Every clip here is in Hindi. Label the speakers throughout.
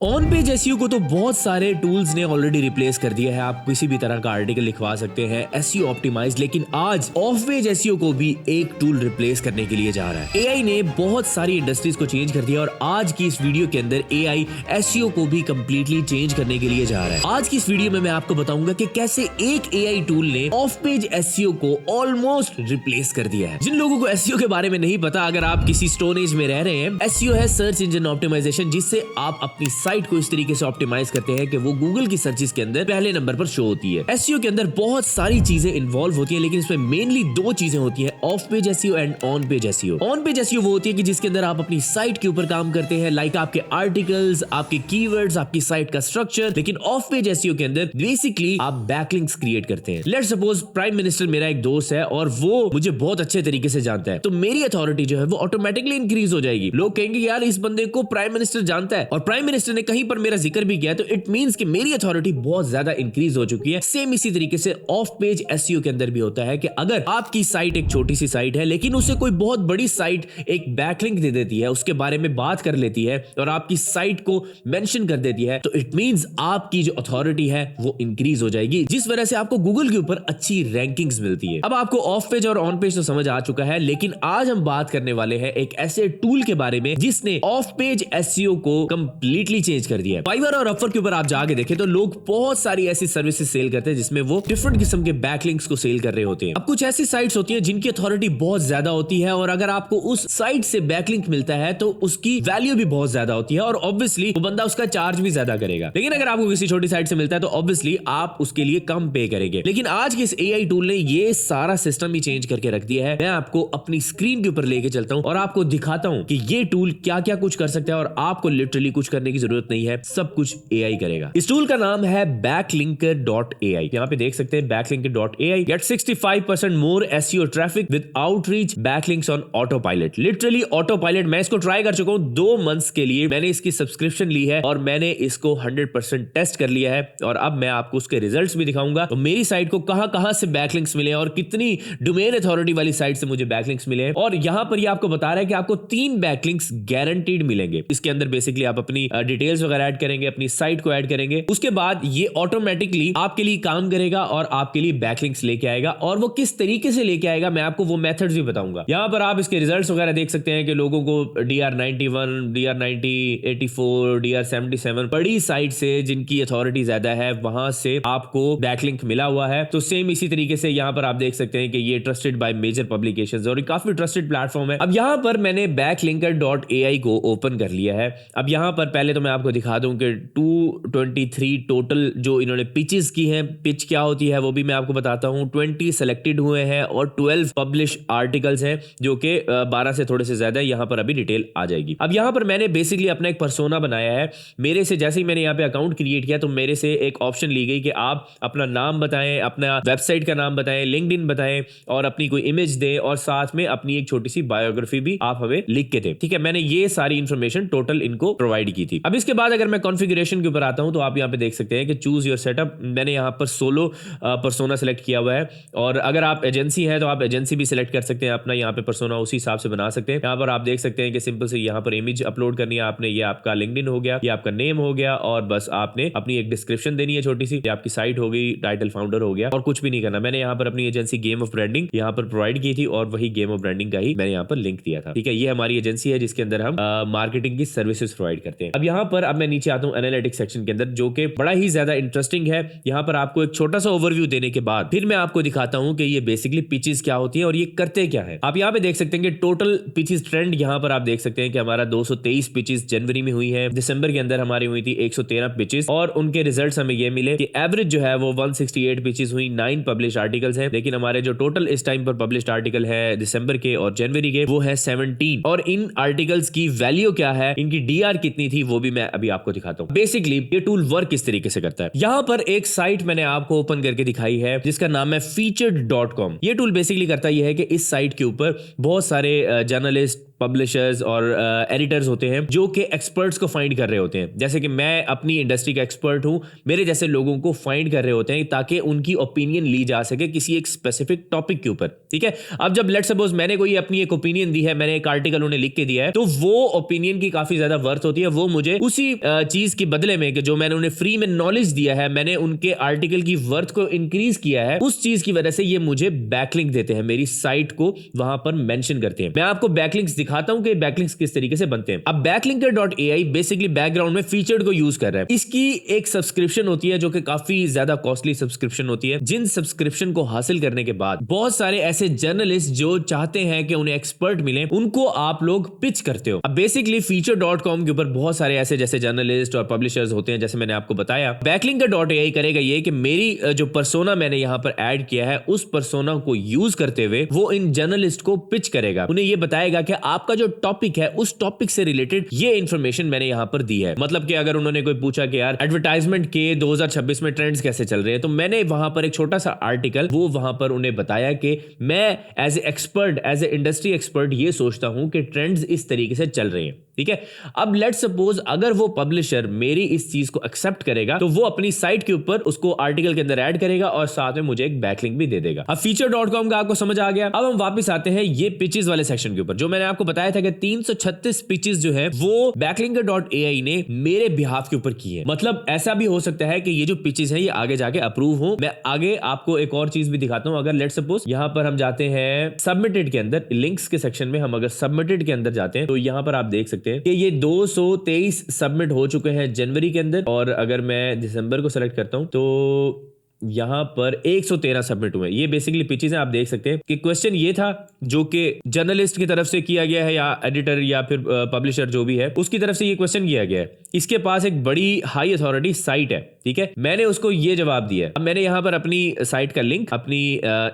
Speaker 1: ऑन पेज एसईओ को तो बहुत सारे टूल्स ने ऑलरेडी रिप्लेस कर दिया है। आप किसी भी तरह का आर्टिकल लिखवा सकते हैं एसईओ ऑप्टिमाइज, लेकिन आज ऑफ पेज एसईओ को भी एक टूल रिप्लेस करने के लिए जा रहा है। एआई ने बहुत सारी इंडस्ट्रीज को चेंज कर दिया और आज की इस वीडियो के अंदर एआई एसईओ को भी कंप्लीटली चेंज करने के लिए जा रहा है। आज की इस वीडियो में मैं आपको बताऊंगा कि कैसे एक एआई टूल ने ऑफ पेज एसईओ को ऑलमोस्ट रिप्लेस कर दिया है। जिन लोगों को एसईओ के बारे में नहीं पता, अगर आप किसी स्टोन एज में रह रहे हैं, एसईओ है सर्च इंजन ऑप्टिमाइजेशन, जिससे आप अपनी साइट को इस तरीके से ऑप्टिमाइज करते हैं कि वो गूगल की सर्चेस के अंदर पहले नंबर पर शो होती है। एसईओ के अंदर बहुत सारी चीजें इन्वॉल्व होती हैं, लेकिन इसमें मेनली दो चीजें होती हैं, of page SEO and on page SEO. On page SEO वो होती है कि जिसके अंदर आप अपनी साइट के ऊपर काम करते हैं, लाइक आपके आर्टिकल्स, आपके कीवर्ड्स, आपकी साइट का स्ट्रक्चर। लेकिन ऑफ पेज एसईओ के अंदर बेसिकली आप बैकलिंक्स क्रिएट करते हैं। लेट्स सपोज प्राइम मिनिस्टर मेरा एक दोस्त है और वो मुझे बहुत अच्छे तरीके से जानता है, तो मेरी अथॉरिटी जो है वो ऑटोमेटिकली इंक्रीज हो जाएगी। लोग कहेंगे यार इस बंदे को प्राइम मिनिस्टर जानता है और प्राइम मिनिस्टर ने कहीं पर मेरा जिक्र भी किया, तो इट मींस कि मेरी अथॉरिटी बहुत ज्यादा इंक्रीज हो चुकी है। सेम इसी तरीके से ऑफ पेज एसईओ के अंदर भी होता है कि अगर आपकी साइट एक छोटी सी साइट है, लेकिन उसे कोई बहुत बड़ी साइट एक बैकलिंक दे देती है, उसके बारे में बात कर लेती है और आपकी साइट को मेंशन कर देती है, तो इट मींस आपकी जो अथॉरिटी है वो इंक्रीज हो जाएगी, जिस वजह से आपको गूगल के ऊपर अच्छी रैंकिंग्स मिलती है। अब आपको ऑफ पेज और ऑन पेज तो समझ आ चुका है, लेकिन आज हम बात करने वाले हैं एक ऐसे टूल के बारे में जिसने ऑफ पेज एसईओ को कंप्लीटली चेंज कर दिया है। फाइवर और अपवर्क के ऊपर आप जाके देखें तो लोग बहुत सारी ऐसी सर्विसेज सेल करते हैं जिसमें वो डिफरेंट किस्म के बैकलिंक्स को सेल कर रहे होते हैं। अब कुछ ऐसी साइट्स होती हैं जिनकी अथॉरिटी बहुत ज्यादा होती है और अगर आपको उस साइट से बैकलिंक मिलता है तो उसकी वैल्यू भी बहुत ज्यादा होती है और ऑब्वियसली वो बंदा उसका चार्ज भी ज्यादा करेगा। लेकिन अगर आपको किसी छोटी साइट से मिलता है तो ऑब्वियसली आप उसके लिए कम पे करेंगे। लेकिन आज के इस एआई टूल ने ये सारा सिस्टम ही चेंज करके रख दिया है। मैं आपको अपनी स्क्रीन के ऊपर लेके चलता हूं और आपको दिखाता हूं कि ये टूल क्या क्या कुछ कर सकता है और आपको लिटरली कुछ करने की जरूरत नहीं है, सब कुछ एआई करेगा। इस टूल का नाम है backlinker.ai। यहाँ पे देख सकते हैं backlinker.ai get 65% more SEO traffic with outreach backlinks on autopilot। Literally autopilot मैं इसको ट्राई कर चुका हूँ 2 मंथ्स के लिए। मैंने इसकी सब्सक्रिप्शन ली है और मैंने इसको 100% टेस्ट कर लिया है और अब मैं आपको उसके रिजल्ट्स भी दिखाऊंगा। तो मेरी साइट को कहां से बैकलिंक्स मिले और कितनी डोमेन अथॉरिटी वाली साइट से मुझे बैकलिंक्स मिले हैं। और यहाँ पर ये आपको बता रहा है कि आपको 3 बैकलिंक्स गारंटीड मिलेंगे। इसके अंदर बेसिकली आप अपनी डिटेल्स वगैरह ऐड करेंगे, अपनी साइट को ऐड करेंगे, उसके बाद ये ऑटोमेटिकली आपके लिए काम करेगा और आपके लिए बैकलिंक्स लेके आएगा। और वो किस तरीके से लेके आएगा मैं आपको वो मेथड्स भी बताऊंगा। यहां पर आप इसके रिजल्ट्स वगैरह देख सकते हैं कि लोगों को DR91, DR90, 84, DR77 बड़ी साइट से जिनकी अथॉरिटी ज्यादा है वहां से आपको बैकलिंक मिला हुआ है। तो सेम इसी तरीके से यहां पर आप देख सकते हैं कि ये ट्रस्टेड बाय मेजर पब्लिकेशंस और काफी ट्रस्टेड प्लेटफॉर्म है। अब यहां पर मैंने backlinker.ai को ओपन कर लिया है। अब यहां पर पहले तो मैं आपको दिखा दूं कि 223 टोटल जो इन्होंने पिचेस की हैं, पिच क्या होती है वो भी मैं आपको बताता हूं। 20 सेलेक्टेड हुए हैं और 12 पब्लिश आर्टिकल्स हैं, जो कि 12 से थोड़े से ज्यादा है। यहां पर अभी डिटेल आ जाएगी। अब यहां पर मैंने बेसिकली अपना एक पर्सोना बनाया है। मेरे से जैसे ही मैंने यहां पे अकाउंट क्रिएट किया तो मेरे से एक ऑप्शन ली गई कि आप अपना नाम बताएं, अपना वेबसाइट का नाम बताएं, लिंक्डइन बताएं और अपनी कोई इमेज दें और साथ में अपनी एक छोटी सी बायोग्राफी भी आप हमें लिख के दें। ठीक है, मैंने ये सारी इंफॉर्मेशन टोटल इनको प्रोवाइड की थी। अब इसके बाद अगर मैं कॉन्फ़िगरेशन के ऊपर आता हूं तो आप यहां पे देख सकते हैं कि चूज योर सेटअप। मैंने यहां पर सोलो पर्सोना सेलेक्ट किया हुआ है और अगर आप एजेंसी है तो आप एजेंसी भी सिलेक्ट कर सकते हैं, अपना यहां पे पर्सोना उसी हिसाब से बना सकते हैं। यहां पर आप देख सकते हैं कि सिंपल से यहां पर इमेज अपलोड करनी है आपने, ये आपका लिंक्डइन हो गया, ये आपका नेम हो गया और बस आपने अपनी एक डिस्क्रिप्शन देनी है छोटी सी, ये आपकी साइट हो गई, टाइटल फाउंडर हो गया और कुछ भी नहीं करना। मैंने यहां पर अपनी एजेंसी गेम ऑफ ब्रांडिंग यहां पर प्रोवाइड की थी और वही गेम ऑफ ब्रांडिंग का ही मैंने यहां पर लिंक दिया था। ठीक है, ये हमारी एजेंसी है जिसके अंदर हम मार्केटिंग की सर्विसेज प्रोवाइड करते हैं। अब यहां पर अब मैं नीचे आता हूं एनालिटिक्स सेक्शन के अंदर, जो कि बड़ा ही ज्यादा इंटरेस्टिंग है। यहां पर आपको एक छोटा सा ओवरव्यू देने के बाद फिर मैं आपको दिखाता हूं कि ये बेसिकली पिचेस क्या होती है और ये करते क्या है। आप यहां पे देख सकते हैं कि टोटल पिचेस ट्रेंड यहां पर आप देख सकते हैं कि हमारा 223 पिचेस जनवरी में हुई है। दिसंबर के अंदर हमारी हुई थी 113 पिचेस और उनके रिजल्ट्स हमें ये मिले कि एवरेज जो है वो 168 पिचेस हुई, 9 पब्लिश आर्टिकल्स हैं। लेकिन हमारे जो टोटल इस टाइम पर पब्लिश आर्टिकल है दिसंबर के और जनवरी के वो है 17 और इन आर्टिकल्स की वैल्यू क्या है, इनकी DR कितनी थी वो भी मैं अभी आपको दिखाता हूं। बेसिकली ये टूल वर्क किस तरीके से करता है। यहां पर एक साइट मैंने आपको ओपन करके दिखाई है जिसका नाम है featured.com। ये टूल बेसिकली करता यह है कि इस साइट के ऊपर बहुत सारे जर्नलिस्ट, पब्लिशर्स और एडिटर्स होते हैं जो कि एक्सपर्ट्स को फाइंड कर रहे होते हैं। जैसे कि मैं अपनी इंडस्ट्री का एक्सपर्ट हूं, मेरे जैसे लोगों को फाइंड कर रहे होते हैं ताकि उनकी ओपिनियन ली जा सके किसी एक स्पेसिफिक टॉपिक के ऊपर, ठीक है। अब जब लेट्स सपोज मैंने कोई अपनी एक ओपिनियन दी है, मैंने एक आर्टिकल उन्हें लिख के दिया है, तो वो ओपिनियन की काफी ज्यादा वर्थ होती है। वो मुझे उसी चीज के बदले में कि जो मैंने उन्हें फ्री में नॉलेज दिया है, मैंने उनके आर्टिकल की वर्थ को इंक्रीज किया है, उस चीज की वजह से ये मुझे बैकलिंक देते हैं, मेरी साइट को वहां पर मेंशन करते हैं। मैं आपको बैकलिंक्स दिखाता हूं कि बैकलिंक्स किस तरीके से बनते हैं। अब बैकलिंकर.ai बेसिकली बैकग्राउंड में फीचर्ड को यूज कर रहा है। इसकी एक सब्सक्रिप्शन होती है जो कि काफी ज्यादा कॉस्टली सब्सक्रिप्शन होती है, जिन सब्सक्रिप्शन को हासिल करने के बाद बहुत सारे ऐसे जर्नलिस्ट जो चाहते हैं कि उन्हें एक्सपर्ट मिले, उनको आप लोग पिच करते हो। अब बेसिकली feature.com के ऊपर बहुत सारे ऐसे जैसे जर्नलिस्ट और पब्लिशर्स होते हैं, जैसे मैंने आपको बताया। बैकलिंकर.ai करेगा ये कि मेरी जो पर्सोना मैंने यहां पर ऐड किया है, उस पर्सोना को यूज करते हुए वो इन जर्नलिस्ट को पिच करेगा, उन्हें ये बताएगा कि आपका जो टॉपिक है उस टॉपिक से रिलेटेड ये इंफॉर्मेशन मैंने यहां पर दी है। मतलब कि अगर उन्होंने कोई पूछा कि यार एडवर्टाइजमेंट के 2026 में ट्रेंड्स कैसे चल रहे हैं, तो मैंने वहां पर एक छोटा सा आर्टिकल वो वहां पर उन्हें बताया कि मैं as a expert, as a industry expert ये सोचता हूं कि ट्रेंड्स इस तरीके से चल रहे हैं, ठीक है। अब लेट्स सपोज अगर वो पब्लिशर मेरी इस चीज को एक्सेप्ट करेगा तो वो अपनी साइट के ऊपर उसको आर्टिकल के अंदर ऐड करेगा और साथ में मुझे एक बैकलिंक भी दे देगा। अब feature.com का आपको समझ आ गया। अब हम वापस आते हैं ये पिचेस वाले सेक्शन के ऊपर, जो मैंने आपको बताया था कि 336 पिचेस जो है वो बैकलिंकर.ai ने मेरे बिहाफ के ऊपर की है। मतलब ऐसा भी हो सकता है कि ये जो पिचेस है ये आगे जाके अप्रूव हो। मैं आगे आपको एक और चीज भी दिखाता हूं। अगर लेट्स सपोज यहां पर हम जाते हैं सबमिटेड के अंदर, लिंक्स के सेक्शन में हम अगर सबमिटेड के अंदर जाते हैं तो यहां पर आप देख सकते हैं कि ये 223 सबमिट हो चुके हैं जनवरी के अंदर, और अगर मैं दिसंबर को सेलेक्ट करता हूं तो यहां पर 113 सबमिट हुए। ये बेसिकली पिचेस हैं, आप देख सकते हैं कि क्वेश्चन ये था जो कि जर्नलिस्ट की तरफ से किया गया है या एडिटर या फिर पब्लिशर जो भी है उसकी तरफ से ये क्वेश्चन किया गया है। इसके पास एक बड़ी हाई अथॉरिटी साइट है, ठीक है। मैंने उसको ये जवाब दिया है। अब मैंने यहां पर अपनी साइट का लिंक, अपनी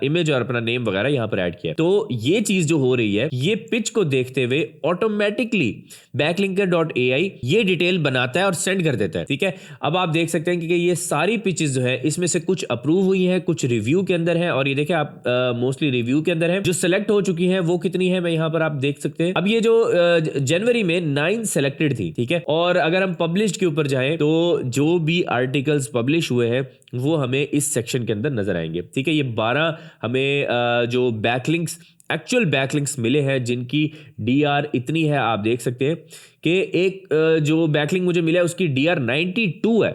Speaker 1: इमेज और अपना नेम वगैरह यहां पर ऐड किया। तो ये चीज जो हो रही है, ये पिच को देखते हुए ऑटोमेटिकली बैकलिंकर.ai ये डिटेल बनाता है और सेंड कर देता है, ठीक है। अब आप देख सकते हैं कि ये सारी पिचेस जो है इसमें से कुछ अप्रूव हुई है, कुछ रिव्यू के अंदर है, और ये देखिए आप मोस्टली रिव्यू के अंदर है। जो सेलेक्ट हो चुकी है वो कितनी है मैं यहां पर आप देख सकते हैं। अब ये जो जनवरी में 9 सेलेक्टेड थी, ठीक है। और अगर हम पब्लिश्ड के ऊपर जाएं तो जो भी आर्टिकल्स पब्लिश हुए हैं वो हमें इस सेक्शन के अंदर नजर आएंगे, ठीक है। ये 12 हमें जो बैकलिंक्स, एक्चुअल बैकलिंक्स मिले हैं जिनकी डीआर इतनी है, आप देख सकते हैं कि एक जो बैकलिंक मुझे मिला है उसकी डीआर 92 है।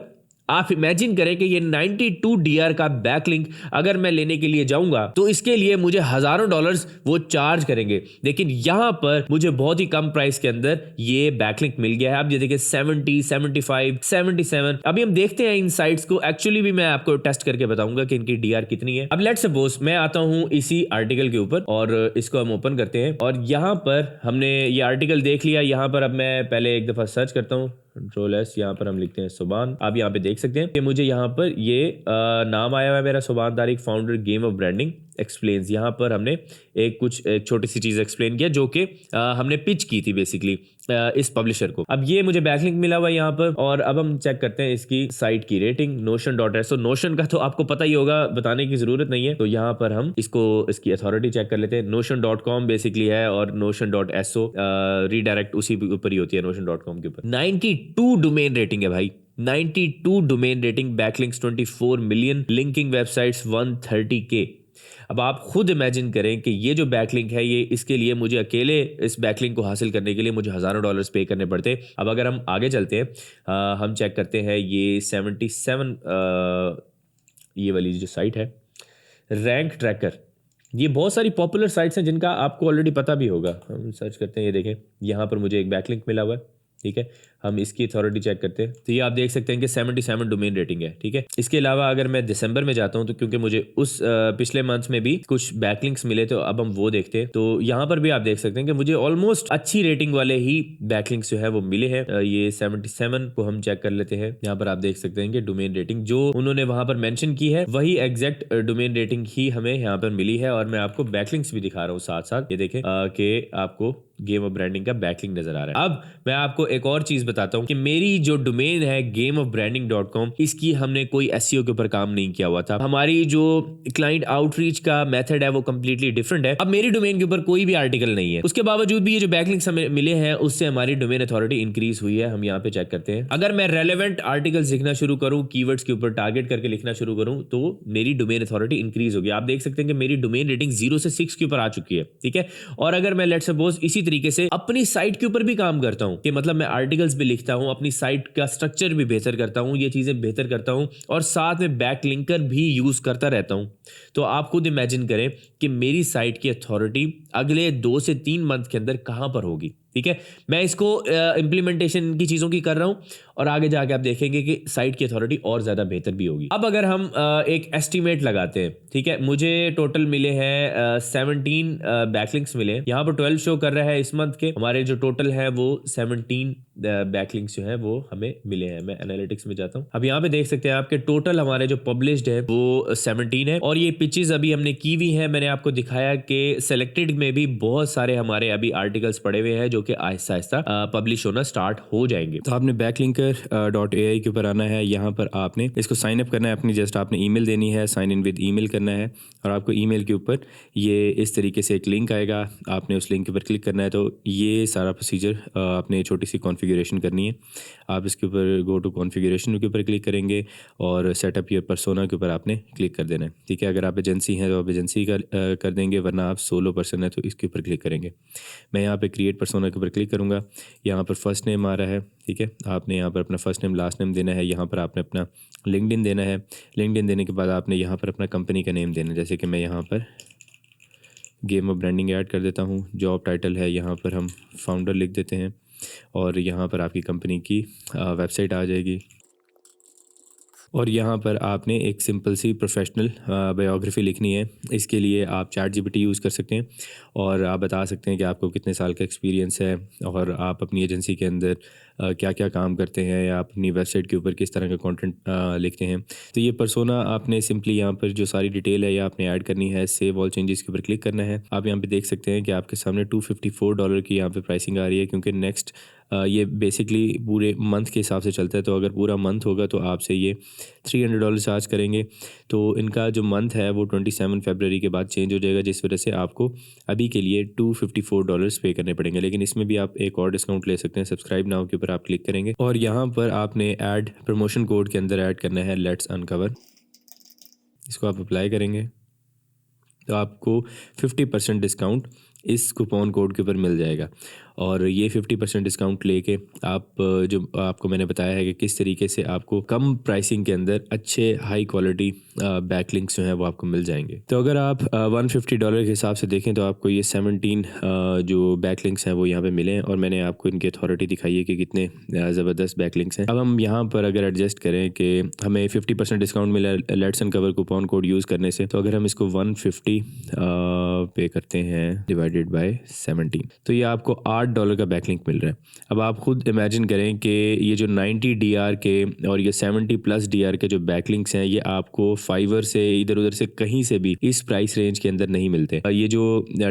Speaker 1: आप इमेजिन करें कि ये 92 डीआर का बैकलिंक अगर मैं लेने के लिए जाऊंगा तो इसके लिए मुझे हजारों डॉलर्स वो चार्ज करेंगे, लेकिन यहां पर मुझे बहुत ही कम प्राइस के अंदर ये बैकलिंक मिल गया है। अब ये देखिए 70, 75, 77। अभी हम देखते हैं इन साइट्स को। एक्चुअली भी मैं आपको टेस्ट करके बताऊंगा कि इनकी डीआर कितनी है। अब लेट्स सपोज मैं आता हूं इसी आर्टिकल के ऊपर और इसको हम ओपन करते हैं, और यहां पर हमने ये आर्टिकल देख लिया। यहां पर अब मैं पहले एक दफा सर्च करता हूं, कंट्रोल-S, यहाँ पर हम लिखते हैं सुबान। आप यहाँ पे देख सकते हैं कि मुझे यहाँ पर ये नाम आया हुआ है मेरा, Subhan Tariq, founder, game of branding explains. यहाँ पर हमने एक छोटी सी चीज़ एक्सप्लेन किया जो कि हमने पिच की थी बेसिकली इस पब्लिशर को। अब ये मुझे बैकलिंक मिला हुआ है यहाँ पर, और अब हम चेक करते हैं इसकी साइट की रेटिंग। notion.so, नोशन का तो आपको पता ही होगा, बताने की जरूरत नहीं है। तो यहाँ पर हम इसकी अथॉरिटी चेक कर लेते हैं। notion.com बेसिकली है और notion.so रीडायरेक्ट उसी ऊपर ही होती है, notion.com के ऊपर। 92 डोमेन रेटिंग है भाई, 92 domain rating, backlinks 24 million, linking websites 130K। अब आप खुद इमेजिन करें कि ये जो बैकलिंक है, ये इसके लिए मुझे अकेले इस बैकलिंक को हासिल करने के लिए मुझे हज़ारों डॉलर्स पे करने पड़ते। अब अगर हम आगे चलते हैं, हम चेक करते हैं ये 77 ये वाली जो साइट है रैंक ट्रैकर। ये बहुत सारी पॉपुलर साइट्स हैं जिनका आपको ऑलरेडी पता भी होगा। हम सर्च करते हैं, ये देखें यहाँ पर मुझे एक बैकलिंक मिला हुआ है, ठीक है। हम इसकी अथॉरिटी चेक करते हैं तो ये आप देख सकते हैं कि 77 डोमेन रेटिंग है, ठीक है। इसके अलावा अगर मैं दिसंबर में जाता हूं तो क्योंकि मुझे उस पिछले मंथ्स में भी कुछ बैकलिंक्स मिले, तो अब हम वो देखते हैं। तो यहाँ पर भी आप देख सकते हैं कि मुझे ऑलमोस्ट अच्छी रेटिंग वाले ही बैकलिंक्स जो है वो मिले हैं। ये 77 को हम चेक कर लेते हैं। यहाँ पर आप देख सकते हैं कि डोमेन रेटिंग जो उन्होंने वहां पर मेंशन की है वही एग्जैक्ट डोमेन रेटिंग ही हमें यहाँ पर मिली है। और मैं आपको बैकलिंक्स भी दिखा रहा हूँ साथ साथ, ये देखें कि आपको गेम ऑफ ब्रांडिंग का बैकलिंक नजर आ रहा है। अब मैं आपको एक और चीज बताता हूँ कि मेरी जो डोमेन है gameofbranding.com, इसकी हमने कोई एसईओ के ऊपर काम नहीं किया हुआ था। हमारी जो क्लाइंट आउटरीच का मेथड है वो कंप्लीटली डिफरेंट है। अब मेरी डोमेन के ऊपर कोई भी आर्टिकल नहीं है, उसके बावजूद भी ये जो बैकलिंक्स हमें मिले हैं उससे हमारी डोमेन अथॉरिटी इंक्रीज हुई है। हम यहाँ पे चेक करते हैं, अगर मैं रेलेवेंट आर्टिकल्स लिखना शुरू करूँ, कीवर्ड्स के ऊपर टारगेट करके लिखना शुरू करूँ, तो मेरी डोमेन अथॉरिटी इंक्रीज होगी। आप देख सकते हैं कि मेरी डोमेन रेटिंग 0 से 6 के ऊपर आ चुकी है, ठीक है। और अगर मैं लेट्स सपोज इसी तरीके से अपनी साइट के ऊपर भी काम करता हूं कि मतलब मैं आर्टिकल्स भी लिखता हूं, अपनी साइट का स्ट्रक्चर भी बेहतर करता हूं, ये चीजें बेहतर करता हूं और साथ में बैकलिंकर भी यूज करता रहता हूं, तो आप खुद इमेजिन करें कि मेरी साइट की अथॉरिटी अगले 2 से 3 मंथ के अंदर कहां पर होगी, ठीक है। मैं इसको इंप्लीमेंटेशन की चीज़ों की कर रहा हूं और आगे जाके आप देखेंगे कि साइट की अथॉरिटी और ज़्यादा बेहतर भी होगी। अब अगर हम एक एस्टीमेट लगाते हैं, ठीक है, मुझे टोटल मिले हैं 17 बैकलिंक्स मिले। यहाँ पर 12 शो कर रहा है इस मंथ के, हमारे जो टोटल है वो 17 बैकलिंक्स जो है वो हमें मिले हैं। मैं एनालिटिक्स में जाता हूँ, अब यहाँ पे देख सकते हैं आपके टोटल हमारे जो पब्लिश्ड है वो 17 है और ये पिचेस अभी हमने की हुई है। मैंने आपको दिखाया कि सेलेक्टेड में भी बहुत सारे हमारे अभी आर्टिकल्स पड़े हुए हैं जो कि आहिस्ता आहिस्ता पब्लिश होना स्टार्ट हो जाएंगे।
Speaker 2: तो आपने backlinker.ai के ऊपर आना है, यहाँ पर आपने इसको साइन अप करना है, अपनी जस्ट आपने ईमेल देनी है, साइन इन विद ईमेल करना है और आपको ईमेल के ऊपर ये इस तरीके से एक लिंक आएगा, आपने उस लिंक के ऊपर क्लिक करना है। तो ये सारा प्रोसीजर आपने छोटी सी कॉन्फ़िगरेशन करनी है। आप इसके ऊपर गो टू कॉन्फ़िगरेशन के ऊपर क्लिक करेंगे और सेटअप योर पर्सोना के ऊपर आपने क्लिक कर देना है, ठीक है। अगर आप एजेंसी हैं तो आप एजेंसी का कर देंगे, वरना आप सोलो पर्सन है तो इसके ऊपर क्लिक करेंगे। मैं यहाँ पे क्रिएट पर्सोना के ऊपर क्लिक करूँगा, यहाँ पर फर्स्ट नेम आ रहा है, ठीक है। आपने यहाँ पर अपना फर्स्ट नेम लास्ट नेम देना है, यहाँ पर आपने अपना लिंक्डइन देना है। लिंक्डइन देने के बाद आपने यहाँ पर अपना कंपनी का नेम देना है, जैसे कि मैं यहाँ पर गेम ऑफ ब्रांडिंग ऐड कर देता हूँ। जॉब टाइटल है यहाँ पर हम फाउंडर लिख देते हैं और यहाँ पर आपकी कंपनी की वेबसाइट आ जाएगी और यहाँ पर आपने एक सिंपल सी प्रोफेशनल बायोग्राफी लिखनी है। इसके लिए आप ChatGPT यूज़ कर सकते हैं और आप बता सकते हैं कि आपको कितने साल का एक्सपीरियंस है और आप अपनी एजेंसी के अंदर क्या क्या काम करते हैं या आप अपनी वेबसाइट के ऊपर किस तरह का कंटेंट लिखते हैं। तो ये पर्सोना आपने सिंपली यहाँ पर जो सारी डिटेल है ये आपने ऐड करनी है। सेव ऑल चेंजेस के ऊपर क्लिक करना है। आप यहाँ पे देख सकते हैं कि आपके सामने $254 की यहाँ पे प्राइसिंग आ रही है, क्योंकि नेक्स्ट ये बेसिकली पूरे मंथ के हिसाब से चलता है। तो अगर पूरा मंथ होगा तो आपसे ये $300 चार्ज करेंगे। तो इनका जो मंथ है वो 27 फरवरी के बाद चेंज हो जाएगा, जिस वजह से आपको अभी के लिए $254 पे करने पड़ेंगे। लेकिन इसमें भी आप एक और डिस्काउंट ले सकते हैं। सब्सक्राइब नाउ के ऊपर आप क्लिक करेंगे और यहाँ पर आपने ऐड प्रमोशन कोड के अंदर ऐड करना है लेट्स अनकवर। इसको आप अप्लाई करेंगे तो आपको 50% डिस्काउंट इस कूपन कोड के ऊपर मिल जाएगा। और ये 50% डिस्काउंट लेके आप जो आपको मैंने बताया है कि किस तरीके से आपको कम प्राइसिंग के अंदर अच्छे हाई क्वालिटी बैकलिंक्स जो हैं वो आपको मिल जाएंगे। तो अगर आप $150 के हिसाब से देखें तो आपको ये 17 जो बैकलिंक्स हैं वो यहाँ पे मिले हैं और मैंने आपको इनकी अथॉरिटी दिखाई है कि कितने ज़बरदस्त बैकलिंक्स हैं। अब हम यहाँ पर अगर एडजस्ट करें कि हमें 50% डिस्काउंट मिला let's uncover coupon code use करने से, तो अगर हम इसको 150 पे करते हैं डिवाइडेड बाय 17, तो ये आपको $8 का बैकलिंक मिल रहा है। अब आप खुद इमेजिन करें कि ये जो 90 DR के और ये 70+ DR के जो बैकलिंक्स हैं ये आपको फाइवर से इधर उधर से कहीं से भी इस प्राइस रेंज के अंदर नहीं मिलते। ये जो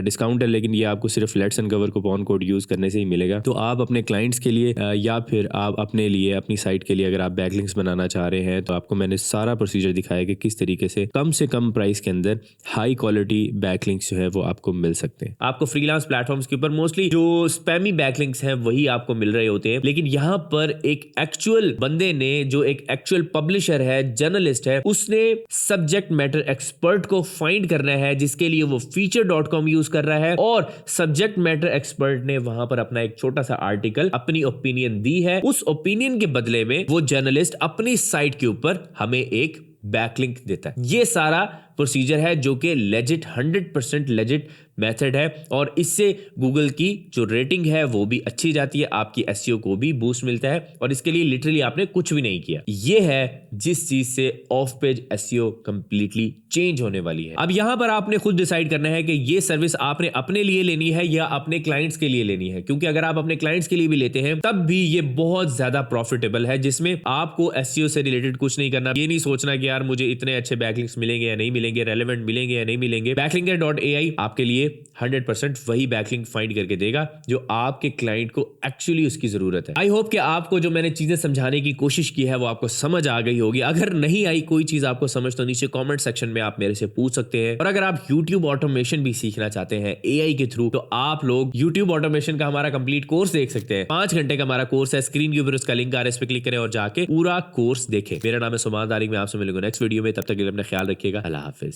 Speaker 2: डिस्काउंट है लेकिन ये आपको सिर्फ let's uncover coupon code use करने से ही मिलेगा। तो आप अपने क्लाइंट्स के लिए या फिर आप अपने लिए अपनी साइट के लिए अगर आप बैकलिंक्स बनाना चाह रहे हैं तो आपको मैंने सारा प्रोसीजर दिखाया कि किस तरीके से कम प्राइस के अंदर हाई क्वालिटी बैकलिंक्स जो है वो आपको मिल सकते हैं।
Speaker 1: आपको फ्रीलांस प्लेटफॉर्म्स के ऊपर मोस्टली जो स्पैमी बैकलिंक्स हैं वही आपको मिल रहे होते हैं, लेकिन यहाँ पर एक एक्चुअल बंदे ने जो एक एक्चुअल पब्लिशर है, जर्नलिस्ट है, उसने सब्जेक्ट मैटर एक्सपर्ट को फाइंड करना है, जिसके लिए वो feature.com यूज कर रहा है और सब्जेक्ट मैटर एक्सपर्ट ने वहां पर अपना एक छोटा सा आर्टिकल अपनी ओपिनियन दी है। उस ओपिनियन के बदले में वो जर्नलिस्ट अपनी साइट के ऊपर हमें एक बैकलिंक देता है। ये सारा प्रोसीजर है जो कि लेजिट 100% लेजिट मेथड है और इससे गूगल की जो रेटिंग है वो भी अच्छी जाती है, आपकी एसईओ को भी बूस्ट मिलता है और इसके लिए लिटरली आपने कुछ भी नहीं किया। ये है जिस चीज से of page SEO completely change होने वाली है। अब यहां पर आपने खुद डिसाइड करना है कि ये सर्विस आपने अपने लिए लेनी है या अपने क्लाइंट्स के लिए लेनी है, क्योंकि अगर आप अपने क्लाइंट्स के लिए भी लेते हैं तब भी ये बहुत ज्यादा प्रॉफिटेबल है, जिसमें आपको एसईओ से रिलेटेड कुछ नहीं करना। ये नहीं सोचना कि यार मुझे इतने अच्छे बैकलिंक्स मिलेंगे या नहीं मिलेंगे, मिलेंगे, रेलेवेंट मिलेंगे या नहीं मिलेंगे, बैकलिंकर.ai आपके लिए 100% वही बैकलिंक फाइंड करके देगा जो आपके क्लाइंट को एक्चुअली उसकी जरूरत है। आई होप कि आपको जो मैंने चीजें समझाने की कोशिश की है वो आपको समझ आ गई होगी। अगर नहीं आई कोई चीज आपको समझ तो नीचे कमेंट सेक्शन में आप मेरे से पूछ सकते हैं। और अगर आप YouTube ऑटोमेशन भी सीखना चाहते हैं AI के थ्रू तो आप लोग YouTube ऑटोमेशन का हमारा कंप्लीट कोर्स देख सकते हैं। 5 घंटे का हमारा कोर्स है, स्क्रीन के ऊपर उसका लिंक आ रहा है, इस पे क्लिक करें और जाके पूरा कोर्स देखें। मेरा नाम है सुमान तारिक, मैं आपसे मिलूंगा नेक्स्ट वीडियो में। तब तक के लिए अपना ख्याल रखिएगा। अल्लाह हाफिज।